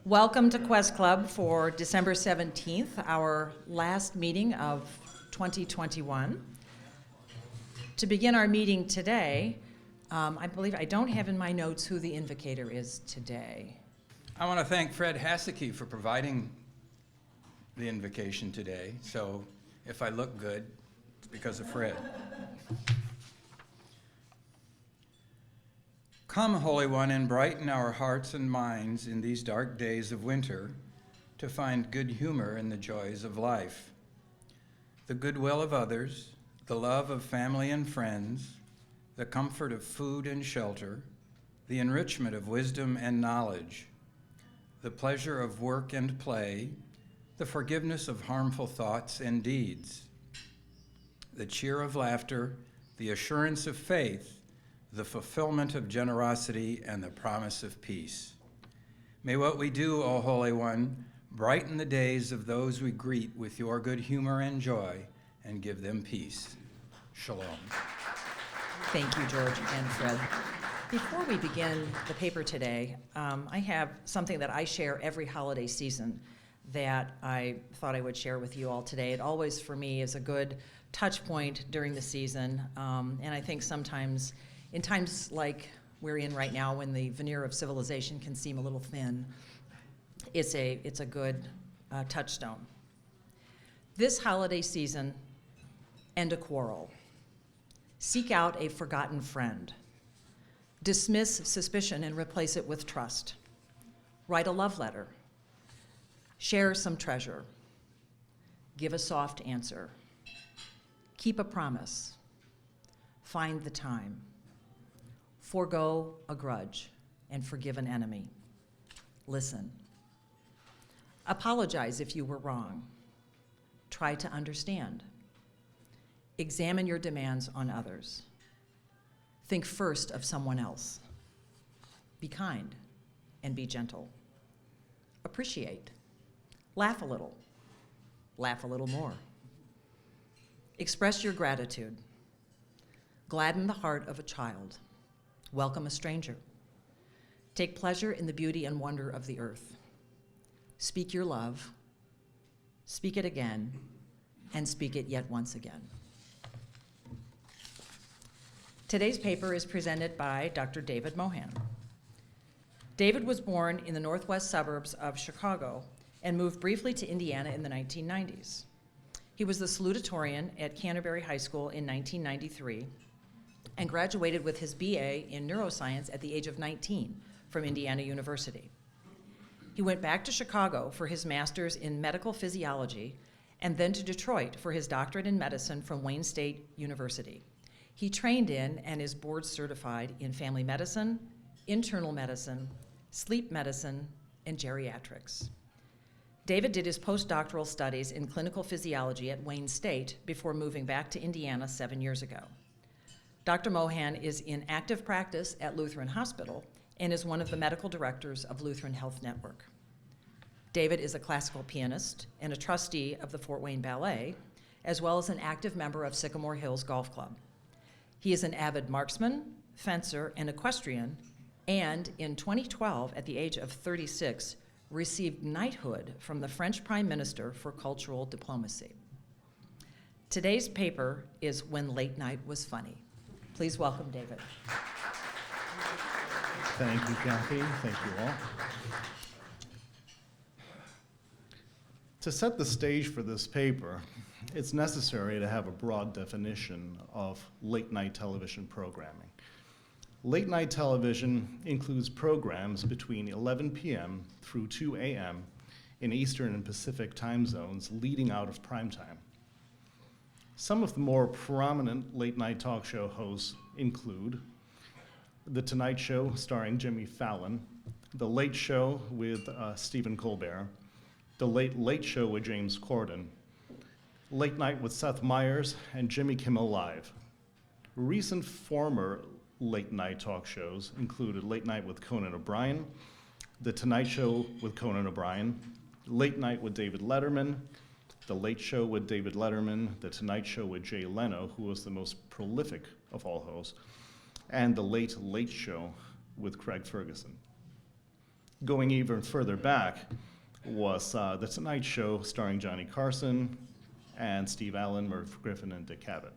Welcome to Quest Club for December 17th, our last meeting of 2021. To begin our meeting today, I believe I don't have in my notes who the invocator is today. I want to thank Fred Haseke for providing the invocation today. So if I look good, it's because of Fred. Come, Holy One, and brighten our hearts and minds in these dark days of winter to find good humor in the joys of life, the goodwill of others, the love of family and friends, the comfort of food and shelter, the enrichment of wisdom and knowledge, the pleasure of work and play, the forgiveness of harmful thoughts and deeds, the cheer of laughter, the assurance of faith, the fulfillment of generosity, and the promise of peace. May what we do, O Holy One, brighten the days of those we greet with your good humor and joy, and give them peace. Shalom. Thank you, George and Fred. Before we begin the paper today, I have something that I share every holiday season that I thought I would share with you all today. It always, for me, is a good touch point during the season, and I think sometimes in times like we're in right now, when the veneer of civilization can seem a little thin, it's a good touchstone. This holiday season, end a quarrel. Seek out a forgotten friend. Dismiss suspicion and replace it with trust. Write a love letter. Share some treasure. Give a soft answer. Keep a promise. Find the time. Forgo a grudge and forgive an enemy. Listen. Apologize if you were wrong. Try to understand. Examine your demands on others. Think first of someone else. Be kind and be gentle. Appreciate. Laugh a little. Laugh a little more. Express your gratitude. Gladden the heart of a child. Welcome a stranger. Take pleasure in the beauty and wonder of the earth. Speak your love. Speak it again, and speak it yet once again. Today's paper is presented by Dr. David Mohan. David was born in the northwest suburbs of Chicago and moved briefly to Indiana in the 1990s. He was the salutatorian at Canterbury High School in 1993 and graduated with his BA in neuroscience at the age of 19 from Indiana University. He went back to Chicago for his master's in medical physiology and then to Detroit for his doctorate in medicine from Wayne State University. He trained in and is board certified in family medicine, internal medicine, sleep medicine, and geriatrics. David did his postdoctoral studies in clinical physiology at Wayne State before moving back to Indiana 7 years ago. Dr. Mohan is in active practice at Lutheran Hospital and is one of the medical directors of Lutheran Health Network. David is a classical pianist and a trustee of the Fort Wayne Ballet, as well as an active member of Sycamore Hills Golf Club. He is an avid marksman, fencer, and equestrian, and in 2012, at the age of 36, received knighthood from the French Prime Minister for cultural diplomacy. Today's paper is When Late Night Was Funny. Please welcome David. Thank you, Kathy. Thank you all. To set the stage for this paper, it's necessary to have a broad definition of late-night television programming. Late-night television includes programs between 11 p.m. through 2 a.m. in Eastern and Pacific time zones leading out of prime time. Some of the more prominent late-night talk show hosts include The Tonight Show starring Jimmy Fallon, The Late Show with Stephen Colbert, The Late Late Show with James Corden, Late Night with Seth Meyers, and Jimmy Kimmel Live. Recent former late-night talk shows included Late Night with Conan O'Brien, The Tonight Show with Conan O'Brien, Late Night with David Letterman, The Late Show with David Letterman, The Tonight Show with Jay Leno, who was the most prolific of all hosts, and The Late Late Show with Craig Ferguson. Going even further back was The Tonight Show starring Johnny Carson and Steve Allen, Merv Griffin, and Dick Cavett.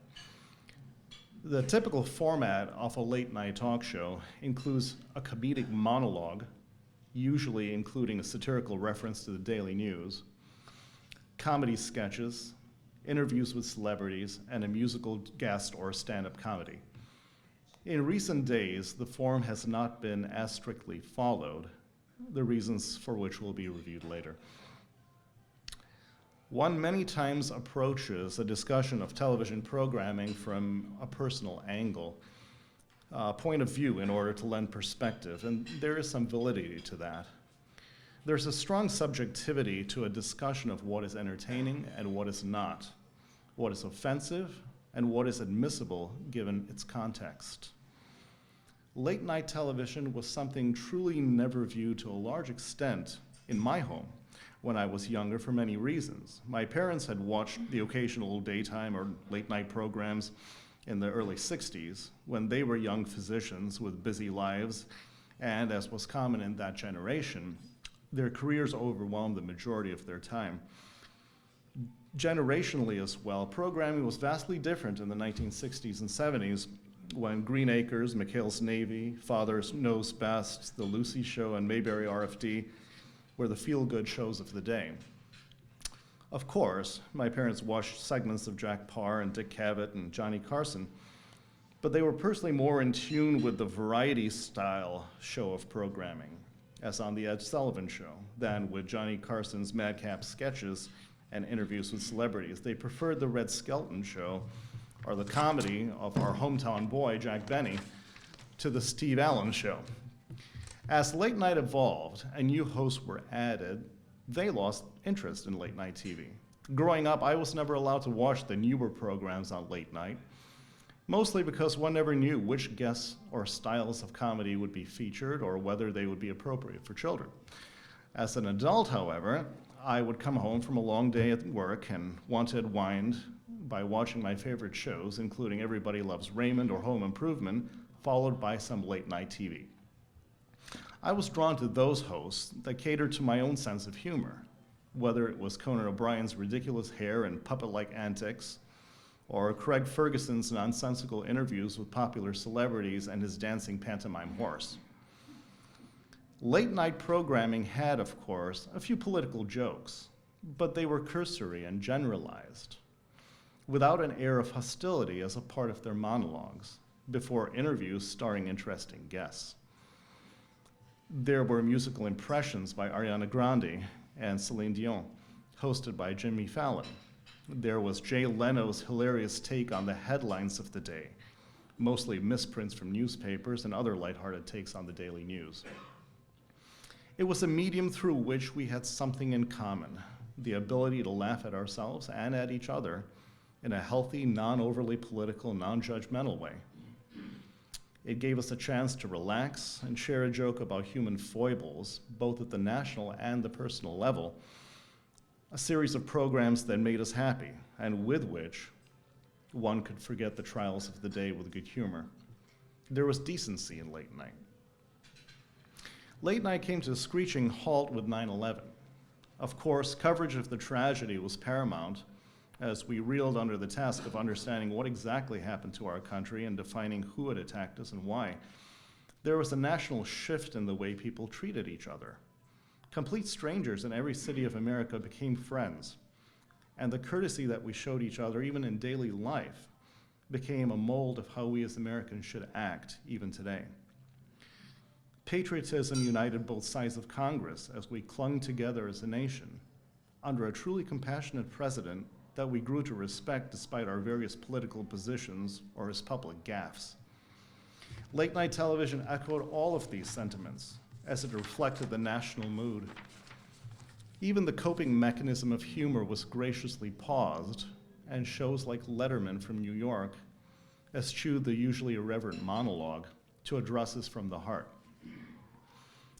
The typical format of a late-night talk show includes a comedic monologue, usually including a satirical reference to the daily news, comedy sketches, interviews with celebrities, and a musical guest or stand-up comedy. In recent days, the form has not been as strictly followed, the reasons for which will be reviewed later. One many times approaches a discussion of television programming from a personal angle, point of view in order to lend perspective, and there is some validity to that. There's a strong subjectivity to a discussion of what is entertaining and what is not, what is offensive and what is admissible given its context. Late night television was something truly never viewed to a large extent in my home when I was younger for many reasons. My parents had watched the occasional daytime or late night programs in the early 60s when they were young physicians with busy lives, and as was common in that generation, their careers overwhelmed the majority of their time. Generationally as well, programming was vastly different in the 1960s and 70s when Green Acres, McHale's Navy, Father Knows Best, The Lucy Show, and Mayberry RFD were the feel-good shows of the day. Of course, my parents watched segments of Jack Parr and Dick Cavett and Johnny Carson, but they were personally more in tune with the variety-style show of programming, as on The Ed Sullivan Show, than with Johnny Carson's madcap sketches and interviews with celebrities. They preferred the Red Skelton Show, or the comedy of our hometown boy, Jack Benny, to the Steve Allen Show. As late night evolved and new hosts were added, they lost interest in late night TV. Growing up, I was never allowed to watch the newer programs on late night, mostly because one never knew which guests or styles of comedy would be featured or whether they would be appropriate for children. As an adult, however, I would come home from a long day at work and want to unwind by watching my favorite shows, including Everybody Loves Raymond or Home Improvement, followed by some late night TV. I was drawn to those hosts that catered to my own sense of humor, whether it was Conan O'Brien's ridiculous hair and puppet-like antics, or Craig Ferguson's nonsensical interviews with popular celebrities and his dancing pantomime horse. Late night programming had, of course, a few political jokes, but they were cursory and generalized, without an air of hostility as a part of their monologues, before interviews starring interesting guests. There were musical impressions by Ariana Grande and Celine Dion, hosted by Jimmy Fallon. There was Jay Leno's hilarious take on the headlines of the day, mostly misprints from newspapers and other lighthearted takes on the daily news. It was a medium through which we had something in common, the ability to laugh at ourselves and at each other in a healthy, non-overly political, non-judgmental way. It gave us a chance to relax and share a joke about human foibles, both at the national and the personal level, a series of programs that made us happy and with which one could forget the trials of the day with good humor. There was decency in late night. Late night came to a screeching halt with 9/11. Of course, coverage of the tragedy was paramount as we reeled under the task of understanding what exactly happened to our country and defining who had attacked us and why. There was a national shift in the way people treated each other. Complete strangers in every city of America became friends, and the courtesy that we showed each other, even in daily life, became a mold of how we as Americans should act even today. Patriotism united both sides of Congress as we clung together as a nation under a truly compassionate president that we grew to respect despite our various political positions or his public gaffes. Late night television echoed all of these sentiments as it reflected the national mood. Even the coping mechanism of humor was graciously paused, and shows like Letterman from New York eschewed the usually irreverent monologue to address us from the heart.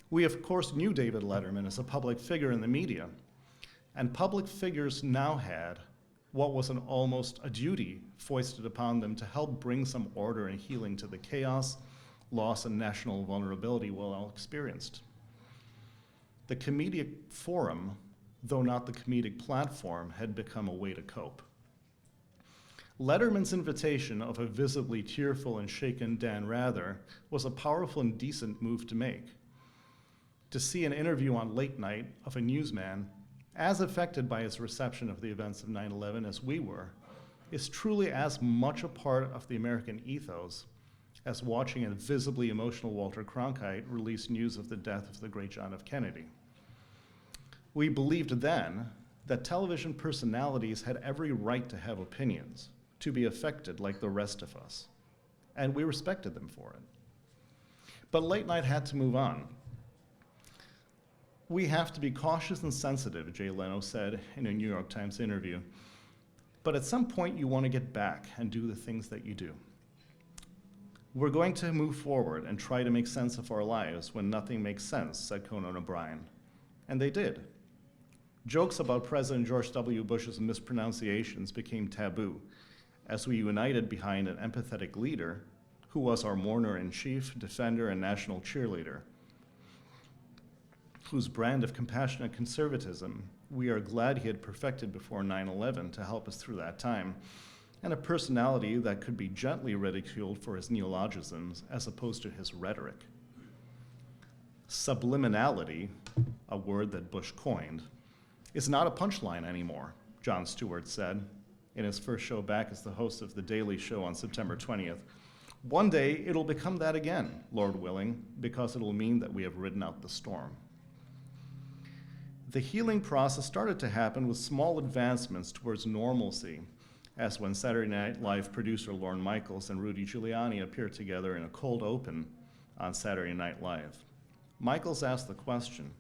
We, of course, knew David Letterman as a public figure in the media, and public figures now had what was almost a duty foisted upon them to help bring some order and healing to the chaos, loss, and national vulnerability we all experienced. The comedic forum, though not the comedic platform, had become a way to cope. Letterman's invitation of a visibly tearful and shaken Dan Rather was a powerful and decent move to make. To see an interview on Late Night of a newsman as affected by his reception of the events of 9/11 as we were is truly as much a part of the American ethos as watching a visibly emotional Walter Cronkite release news of the death of the great John F. Kennedy. We believed then that television personalities had every right to have opinions, to be affected like the rest of us, and we respected them for it. But Late Night had to move on. We have to be cautious and sensitive, Jay Leno said in a New York Times interview, but at some point you want to get back and do the things that you do. We're going to move forward and try to make sense of our lives when nothing makes sense, said Conan O'Brien. And they did. Jokes about President George W. Bush's mispronunciations became taboo as we united behind an empathetic leader who was our mourner-in-chief, defender, and national cheerleader, whose brand of compassionate conservatism we are glad he had perfected before 9/11 to help us through that time, and a personality that could be gently ridiculed for his neologisms as opposed to his rhetoric. Subliminality, a word that Bush coined, is not a punchline anymore, Jon Stewart said in his first show back as the host of The Daily Show on September 20th. One day it'll become that again, Lord willing, because it'll mean that we have ridden out the storm. The healing process started to happen with small advancements towards normalcy, as when Saturday Night Live producer Lorne Michaels and Rudy Giuliani appeared together in a cold open on Saturday Night Live. Michaels asked the question,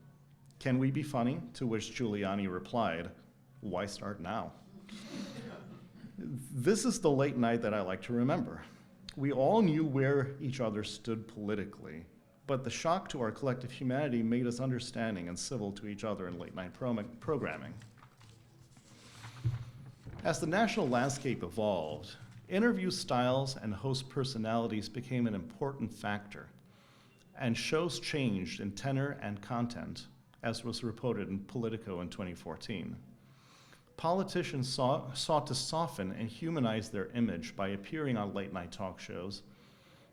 "Can we be funny?" To which Giuliani replied, "Why start now?" This is the Late Night that I like to remember. We all knew where each other stood politically, but the shock to our collective humanity made us understanding and civil to each other in late night programming. As the national landscape evolved, interview styles and host personalities became an important factor, and shows changed in tenor and content, as was reported in Politico in 2014. Politicians sought to soften and humanize their image by appearing on late-night talk shows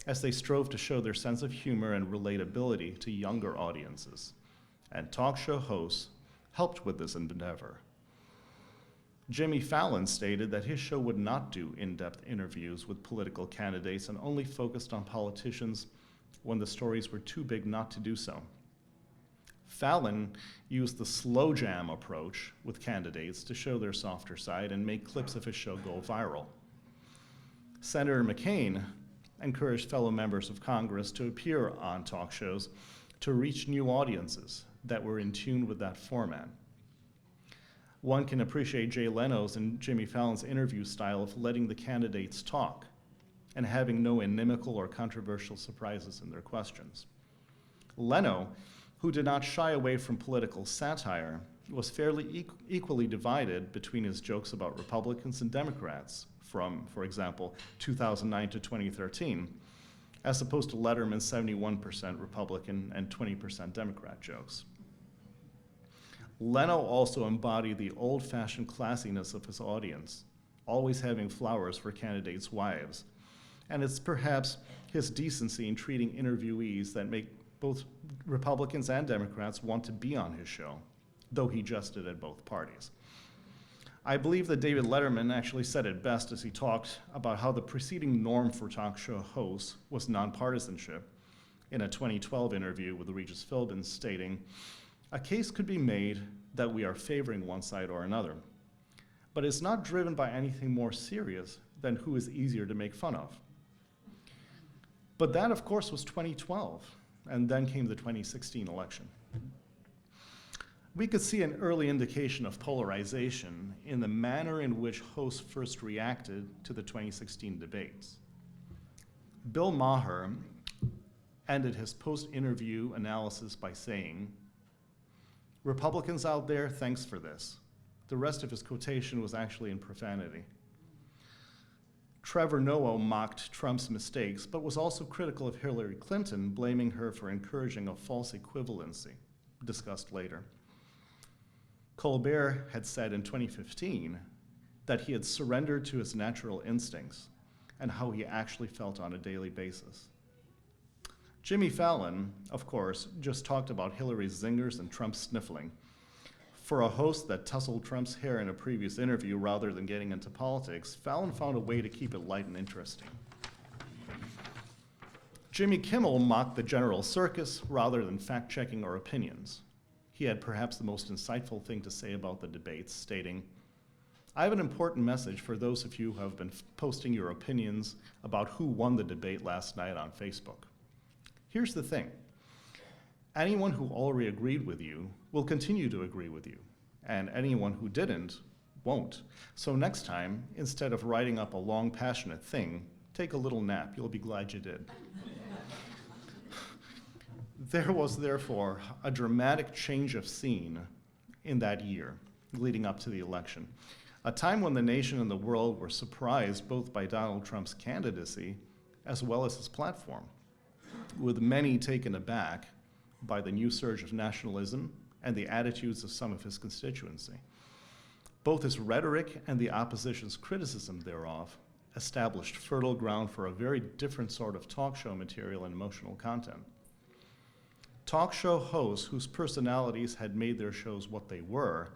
as they strove to show their sense of humor and relatability to younger audiences, and talk show hosts helped with this endeavor. Jimmy Fallon stated that his show would not do in-depth interviews with political candidates and only focused on politicians when the stories were too big not to do so. Fallon used the slow jam approach with candidates to show their softer side and make clips of his show go viral. Senator McCain encouraged fellow members of Congress to appear on talk shows to reach new audiences that were in tune with that format. One can appreciate Jay Leno's and Jimmy Fallon's interview style of letting the candidates talk and having no inimical or controversial surprises in their questions. Leno, who did not shy away from political satire, was fairly equally divided between his jokes about Republicans and Democrats from, for example, 2009 to 2013, as opposed to Letterman's 71% Republican and 20% Democrat jokes. Leno also embodied the old-fashioned classiness of his audience, always having flowers for candidates' wives, and it's perhaps his decency in treating interviewees that make both Republicans and Democrats want to be on his show, though he jested at both parties. I believe that David Letterman actually said it best as he talked about how the preceding norm for talk show hosts was nonpartisanship in a 2012 interview with Regis Philbin, stating, "A case could be made that we are favoring one side or another, but it's not driven by anything more serious than who is easier to make fun of." But that, of course, was 2012. And then came the 2016 election. We could see an early indication of polarization in the manner in which hosts first reacted to the 2016 debates. Bill Maher ended his post-interview analysis by saying, "Republicans out there, thanks for this." The rest of his quotation was actually in profanity. Trevor Noah mocked Trump's mistakes, but was also critical of Hillary Clinton, blaming her for encouraging a false equivalency, discussed later. Colbert had said in 2015 that he had surrendered to his natural instincts and how he actually felt on a daily basis. Jimmy Fallon, of course, just talked about Hillary's zingers and Trump's sniffling. For a host that tousled Trump's hair in a previous interview rather than getting into politics, Fallon found a way to keep it light and interesting. Jimmy Kimmel mocked the general circus rather than fact-checking our opinions. He had perhaps the most insightful thing to say about the debates, stating, "I have an important message for those of you who have been posting your opinions about who won the debate last night on Facebook. Here's the thing. Anyone who already agreed with you will continue to agree with you, and anyone who didn't won't. So next time, instead of writing up a long, passionate thing, take a little nap. You'll be glad you did." There was therefore a dramatic change of scene in that year leading up to the election, a time when the nation and the world were surprised both by Donald Trump's candidacy as well as his platform, with many taken aback by the new surge of nationalism and the attitudes of some of his constituency. Both his rhetoric and the opposition's criticism thereof established fertile ground for a very different sort of talk show material and emotional content. Talk show hosts whose personalities had made their shows what they were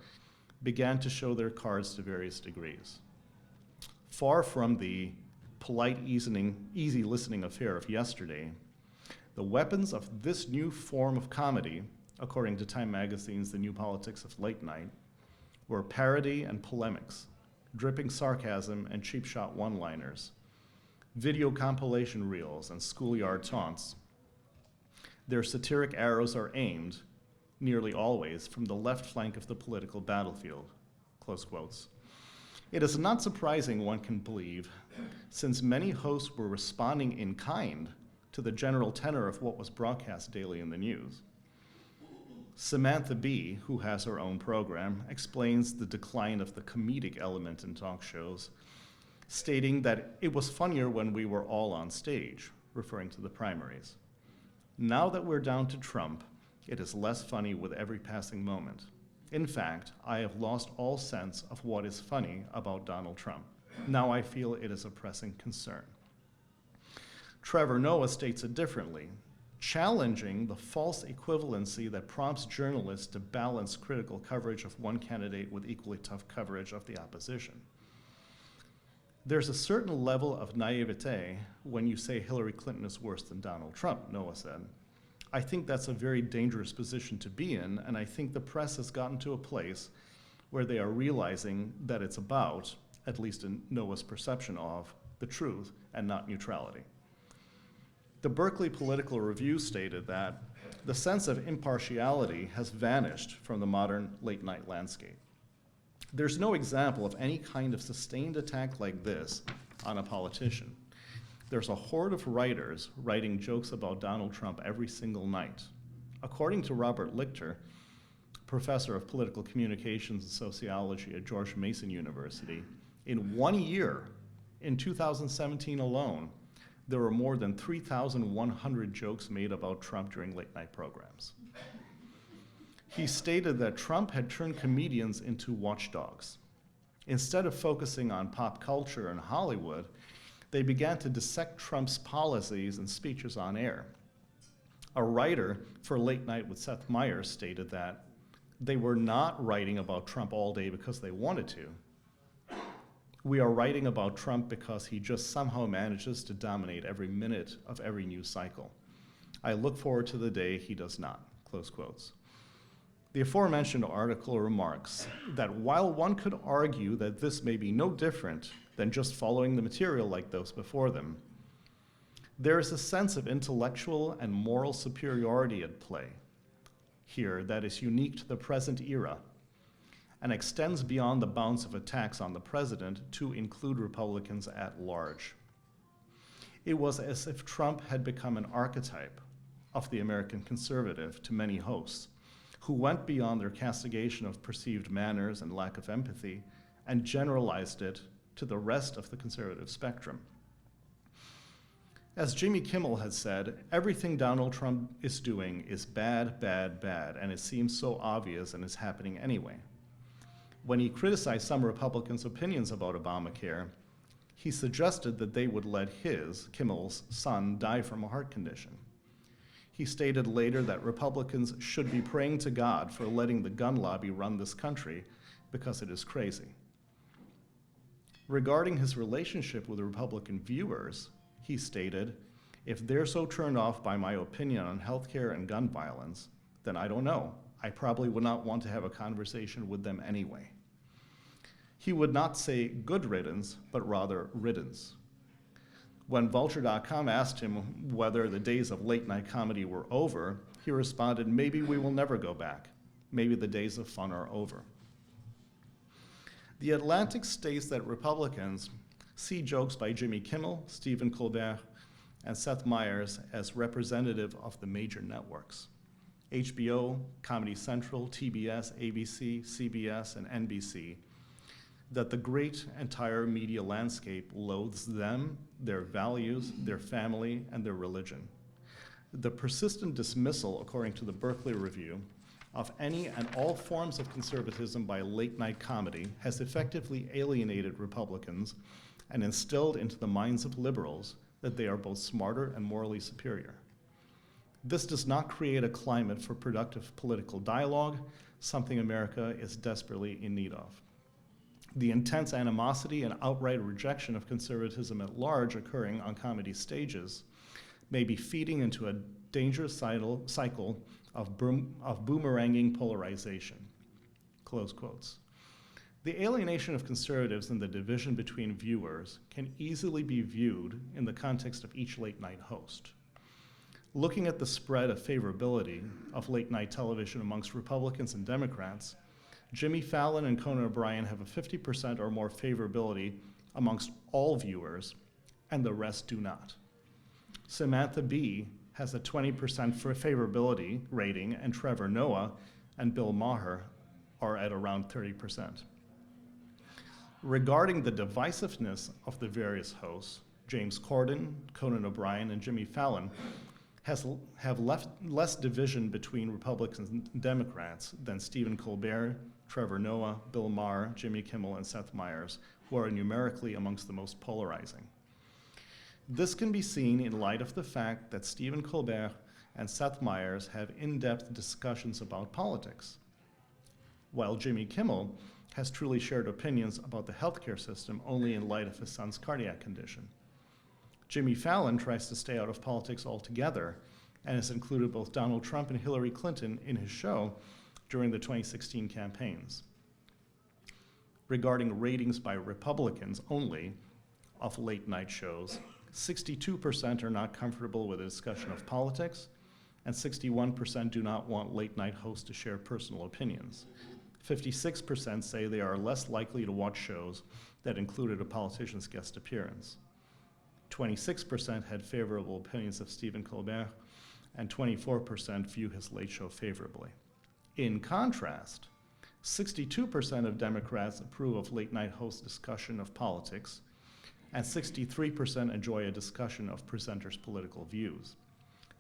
began to show their cards to various degrees. Far from the polite, easy listening affair of yesterday, the weapons of this new form of comedy, according to Time Magazine's The New Politics of Late Night, were parody and polemics, dripping sarcasm and cheap shot one-liners, video compilation reels and schoolyard taunts. Their satiric arrows are aimed, nearly always, from the left flank of the political battlefield, close quotes. It is not surprising, one can believe, since many hosts were responding in kind to the general tenor of what was broadcast daily in the news. Samantha Bee, who has her own program, explains the decline of the comedic element in talk shows, stating that it was funnier when we were all on stage, referring to the primaries. Now that we're down to Trump, it is less funny with every passing moment. In fact, I have lost all sense of what is funny about Donald Trump. Now I feel it is a pressing concern. Trevor Noah states it differently, challenging the false equivalency that prompts journalists to balance critical coverage of one candidate with equally tough coverage of the opposition. There's a certain level of naivete when you say Hillary Clinton is worse than Donald Trump, Noah said. I think that's a very dangerous position to be in, and I think the press has gotten to a place where they are realizing that it's about, at least in Noah's perception of, the truth and not neutrality. The Berkeley Political Review stated that the sense of impartiality has vanished from the modern late-night landscape. There's no example of any kind of sustained attack like this on a politician. There's a horde of writers writing jokes about Donald Trump every single night. According to Robert Lichter, professor of political communications and sociology at George Mason University, in 1 year, in 2017 alone, there were more than 3,100 jokes made about Trump during late-night programs. He stated that Trump had turned comedians into watchdogs. Instead of focusing on pop culture and Hollywood, they began to dissect Trump's policies and speeches on air. A writer for Late Night with Seth Meyers stated that they were not writing about Trump all day because they wanted to. We are writing about Trump because he just somehow manages to dominate every minute of every news cycle. I look forward to the day he does not, close quotes. The aforementioned article remarks that while one could argue that this may be no different than just following the material like those before them, there is a sense of intellectual and moral superiority at play here that is unique to the present era and extends beyond the bounds of attacks on the president to include Republicans at large. It was as if Trump had become an archetype of the American conservative to many hosts, who went beyond their castigation of perceived manners and lack of empathy and generalized it to the rest of the conservative spectrum. As Jimmy Kimmel had said, everything Donald Trump is doing is bad, bad, bad, and it seems so obvious and is happening anyway. When he criticized some Republicans' opinions about Obamacare, he suggested that they would let his, Kimmel's, son die from a heart condition. He stated later that Republicans should be praying to God for letting the gun lobby run this country because it is crazy. Regarding his relationship with Republican viewers, he stated, "If they're so turned off by my opinion on healthcare and gun violence, then I don't know. I probably would not want to have a conversation with them anyway." He would not say good riddance, but rather riddance. When Vulture.com asked him whether the days of late-night comedy were over, he responded, "Maybe we will never go back. Maybe the days of fun are over." The Atlantic states that Republicans see jokes by Jimmy Kimmel, Stephen Colbert, and Seth Meyers as representative of the major networks: HBO, Comedy Central, TBS, ABC, CBS, and NBC, that the great entire media landscape loathes them, their values, their family, and their religion. The persistent dismissal, according to the Berkeley Review, of any and all forms of conservatism by late-night comedy has effectively alienated Republicans and instilled into the minds of liberals that they are both smarter and morally superior. This does not create a climate for productive political dialogue, something America is desperately in need of. The intense animosity and outright rejection of conservatism at large occurring on comedy stages may be feeding into a dangerous cycle of boomeranging polarization. Close quotes. The alienation of conservatives and the division between viewers can easily be viewed in the context of each late-night host. Looking at the spread of favorability of late-night television amongst Republicans and Democrats, Jimmy Fallon and Conan O'Brien have a 50% or more favorability amongst all viewers, and the rest do not. Samantha Bee has a 20% favorability rating, and Trevor Noah and Bill Maher are at around 30%. Regarding the divisiveness of the various hosts, James Corden, Conan O'Brien, and Jimmy Fallon have left less division between Republicans and Democrats than Stephen Colbert, Trevor Noah, Bill Maher, Jimmy Kimmel, and Seth Meyers, who are numerically amongst the most polarizing. This can be seen in light of the fact that Stephen Colbert and Seth Meyers have in-depth discussions about politics, while Jimmy Kimmel has truly shared opinions about the healthcare system only in light of his son's cardiac condition. Jimmy Fallon tries to stay out of politics altogether and has included both Donald Trump and Hillary Clinton in his show during the 2016 campaigns. Regarding ratings by Republicans only of late-night shows, 62% are not comfortable with a discussion of politics, and 61% do not want late-night hosts to share personal opinions. 56% say they are less likely to watch shows that included a politician's guest appearance. 26% had favorable opinions of Stephen Colbert, and 24% view his late show favorably. In contrast, 62% of Democrats approve of late-night host discussion of politics, and 63% enjoy a discussion of presenters' political views.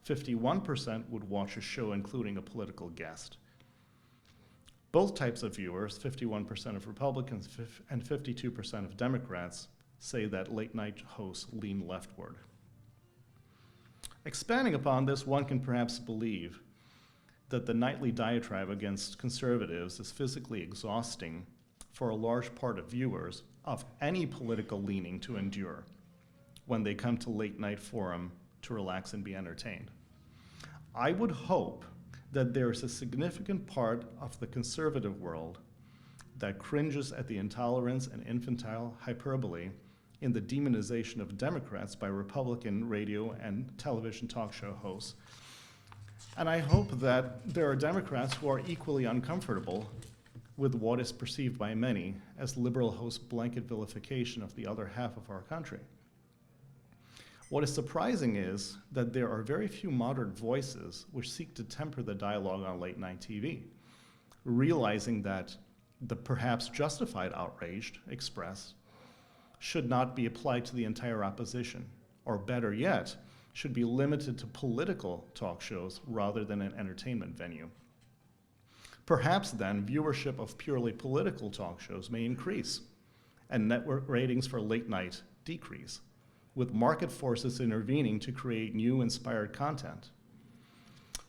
51% would watch a show including a political guest. Both types of viewers, 51% of Republicans and 52% of Democrats, say that late-night hosts lean leftward. Expanding upon this, one can perhaps believe that the nightly diatribe against conservatives is physically exhausting for a large part of viewers of any political leaning to endure when they come to late-night forum to relax and be entertained. I would hope that there is a significant part of the conservative world that cringes at the intolerance and infantile hyperbole in the demonization of Democrats by Republican radio and television talk show hosts. And I hope that there are Democrats who are equally uncomfortable with what is perceived by many as liberal hosts' blanket vilification of the other half of our country. What is surprising is that there are very few moderate voices which seek to temper the dialogue on late-night TV, realizing that the perhaps justified outrage expressed should not be applied to the entire opposition, or better yet, should be limited to political talk shows rather than an entertainment venue. Perhaps then viewership of purely political talk shows may increase and network ratings for late night decrease, with market forces intervening to create new inspired content.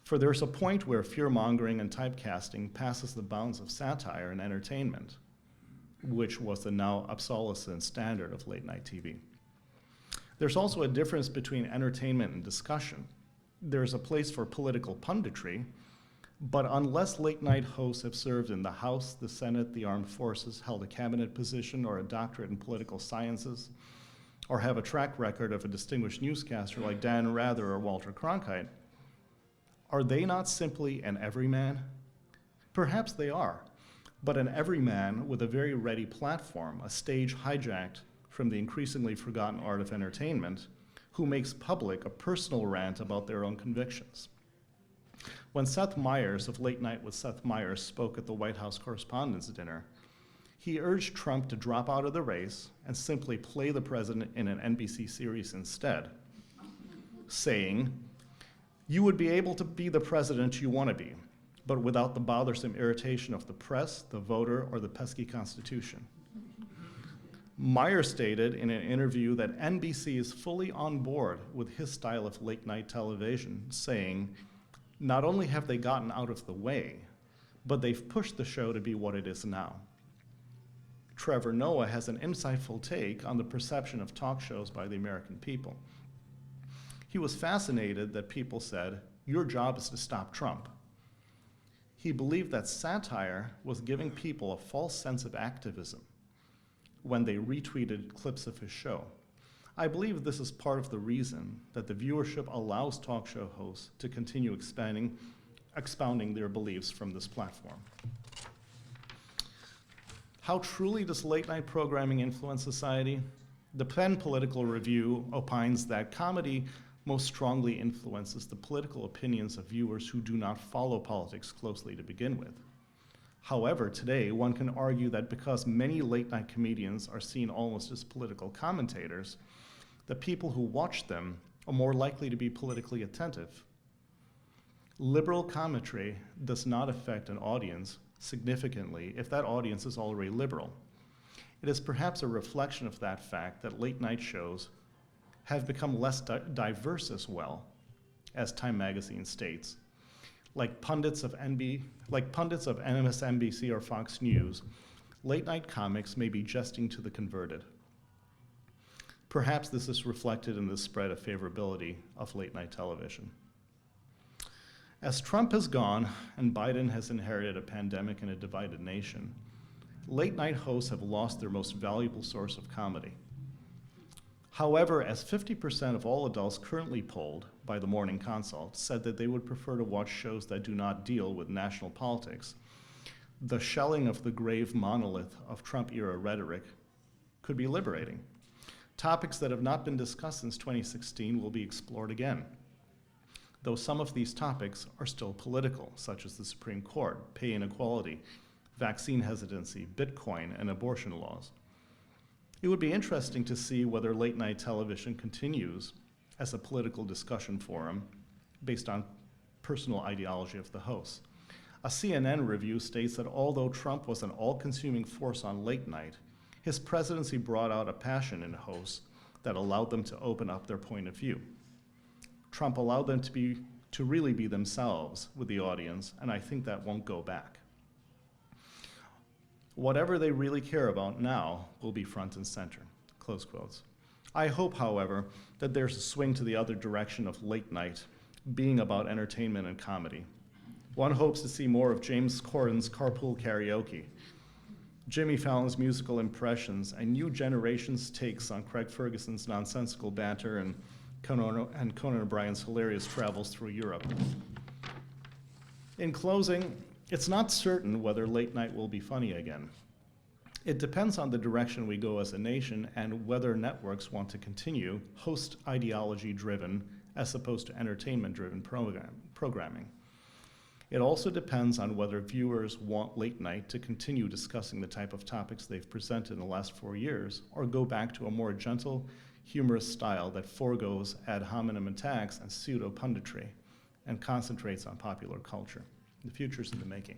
For there's a point where fear-mongering and typecasting passes the bounds of satire and entertainment, which was the now obsolescent standard of late night TV. There's also a difference between entertainment and discussion. There's a place for political punditry, but unless late night hosts have served in the House, the Senate, the armed forces, held a cabinet position or a doctorate in political sciences, or have a track record of a distinguished newscaster like Dan Rather or Walter Cronkite, are they not simply an everyman? Perhaps they are, but an everyman with a very ready platform, a stage hijacked from the increasingly forgotten art of entertainment, who makes public a personal rant about their own convictions. When Seth Meyers of Late Night with Seth Meyers spoke at the White House Correspondents' Dinner, he urged Trump to drop out of the race and simply play the president in an NBC series instead, saying, "You would be able to be the president you want to be, but without the bothersome irritation of the press, the voter, or the pesky Constitution." Meyer stated in an interview that NBC is fully on board with his style of late night television, saying, "Not only have they gotten out of the way, but they've pushed the show to be what it is now." Trevor Noah has an insightful take on the perception of talk shows by the American people. He was fascinated that people said, "Your job is to stop Trump." He believed that satire was giving people a false sense of activism when they retweeted clips of his show. I believe this is part of the reason that the viewership allows talk show hosts to continue expounding their beliefs from this platform. How truly does late night programming influence society? The Penn Political Review opines that comedy most strongly influences the political opinions of viewers who do not follow politics closely to begin with. However, today, one can argue that because many late-night comedians are seen almost as political commentators, the people who watch them are more likely to be politically attentive. Liberal commentary does not affect an audience significantly if that audience is already liberal. It is perhaps a reflection of that fact that late-night shows have become less diverse as well, as Time magazine states. Like pundits of MSNBC or Fox News, late-night comics may be jesting to the converted. Perhaps this is reflected in the spread of favorability of late-night television. As Trump has gone and Biden has inherited a pandemic and a divided nation, late-night hosts have lost their most valuable source of comedy. However, as 50% of all adults currently polled by the Morning Consult said that they would prefer to watch shows that do not deal with national politics, the shelling of the grave monolith of Trump-era rhetoric could be liberating. Topics that have not been discussed since 2016 will be explored again, though some of these topics are still political, such as the Supreme Court, pay inequality, vaccine hesitancy, Bitcoin, and abortion laws. It would be interesting to see whether late-night television continues as a political discussion forum based on personal ideology of the hosts. A CNN review states that although Trump was an all-consuming force on late night, his presidency brought out a passion in hosts that allowed them to open up their point of view. Trump allowed them to really be themselves with the audience, and I think that won't go back. Whatever they really care about now will be front and center, close quotes. I hope, however, that there's a swing to the other direction of late night being about entertainment and comedy. One hopes to see more of James Corden's carpool karaoke, Jimmy Fallon's musical impressions, and new generations' takes on Craig Ferguson's nonsensical banter and Conan O'Brien's hilarious travels through Europe. In closing, it's not certain whether late night will be funny again. It depends on the direction we go as a nation and whether networks want to continue host ideology-driven as opposed to entertainment-driven programming. It also depends on whether viewers want late night to continue discussing the type of topics they've presented in the last 4 years or go back to a more gentle, humorous style that forgoes ad hominem attacks and pseudo-punditry and concentrates on popular culture. The future's in the making.